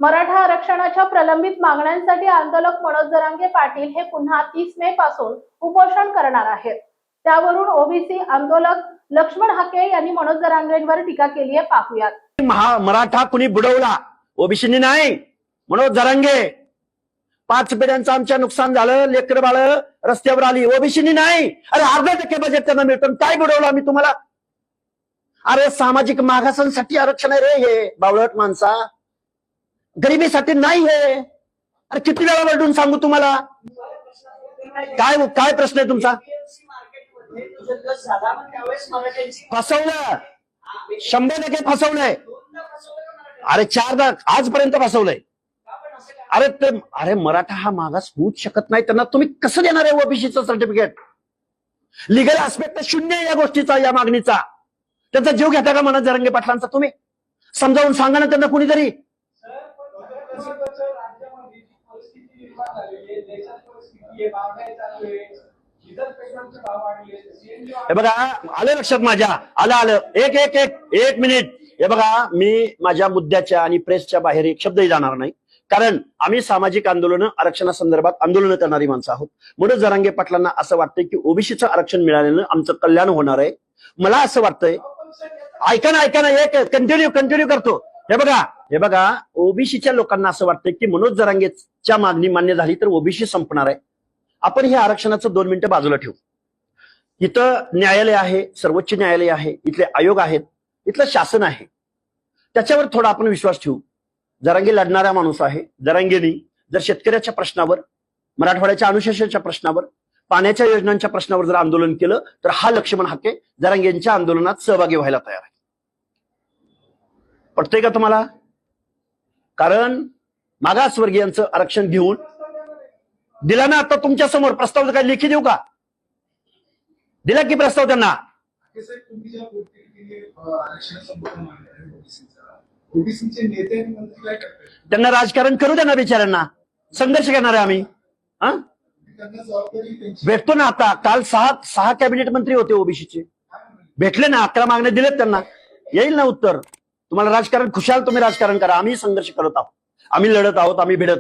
मराठा आरक्षणाच्या प्रलंबित मागण्यांसाठी आंदोलक मनोज जरांगे पाटील हे पुन्हा 30 मे पासून उपोषण करणार आहेत। त्यावरून ओबीसी आंदोलक लक्ष्मण हाके यांनी मनोज जरांगेंवर टीका केली आहे। पाहूयात। मराठा कुणी बुडवला? ओबीसीनी नाही, मनोज जरांगे। 5 पिढ्यांचं आमच्या नुकसान झालं, लेकर बाळ रस्त्यावर आली, ओबीसीनी नाही। अरे अर्धा% बजेट त्यांना मिळतं, काय बुडवलं आम्ही तुम्हाला? अरे सामाजिक मागासांसाठी आरक्षण आहे रे हे, बावळट माणसा, गरिबीसाठी नाही हे। अरे किती वेळा वरडून सांगू तुम्हाला? काय काय प्रश्न आहे तुमचा? फसवलं, 100% फसवलंय। अरे 4दा आजपर्यंत फसवलंय। अरे मराठा हा मागास होऊच शकत नाही, त्यांना तुम्ही कसं देणार आहे ओबीसीचं सर्टिफिकेट? लिगल आस्पेक्ट शून्य आहे या गोष्टीचा, या मागणीचा। त्यांचा जीव घेता का मनोज जरांगे पाटलांचा? तुम्ही समजावून सांगा ना त्यांना कुणीतरी। हे बघा, आलं लक्षात माझ्या, आलं एक मिनिट। हे बघा, मी माझ्या मुद्द्याच्या आणि प्रेसच्या बाहेर एक शब्दही जाणार नाही, कारण आम्ही सामाजिक आंदोलन, आरक्षणासंदर्भात आंदोलन करणारी माणसं आहोत। मनोज जरांगे पाटलांना असं वाटतंय की ओबीसीचं आरक्षण मिळाल्यानं आमचं कल्याण होणार आहे। मला असं वाटतंय, ऐका ना, एक कंटिन्यू करतो। हे बघा, ओबीसीच्या लोकांना असं वाटतंय की मनोज जरांगेच्या मागणी मान्य झाली तर ओबीसी संपणार आहे। आपण हे आरक्षणाचं 2 मिनिटं बाजूला ठेवू। इथं न्यायालय आहे, सर्वोच्च न्यायालय आहे, इथले आयोग आहेत, इथलं शासन आहे, त्याच्यावर थोडा आपण विश्वास ठेवू। जरांगे लढणारा माणूस आहे। जरांगेनी जर शेतकऱ्याच्या प्रश्नावर, मराठवाड्याच्या अनुशेषाच्या प्रश्नावर, पाण्याच्या योजनांच्या प्रश्नावर जर आंदोलन केलं तर हा लक्ष्मण हाके जरांगेंच्या आंदोलनात सहभागी व्हायला तयार आहे। पटतंय का तुम्हाला? कारण मागासवर्गीयांचं आरक्षण घेऊन दिला ना। आता तुमच्या समोर प्रस्ताव काय लेखी देऊ का? दिला की प्रस्ताव त्यांना? त्यांना राजकारण करू द्या ना बिचाऱ्यांना, संघर्ष करणार आहे आम्ही। भेटतो ना आता। काल 6 कॅबिनेट मंत्री होते ओबीसीचे, भेटले ना, 11 मागण्या दिलेत त्यांना, येईल ना उत्तर। तुम्हाला राजकारण खुशाल तुम्ही राजकारण करा, आम्ही संघर्ष करत आहोत, आम्ही लढत आहोत, आम्ही भिडत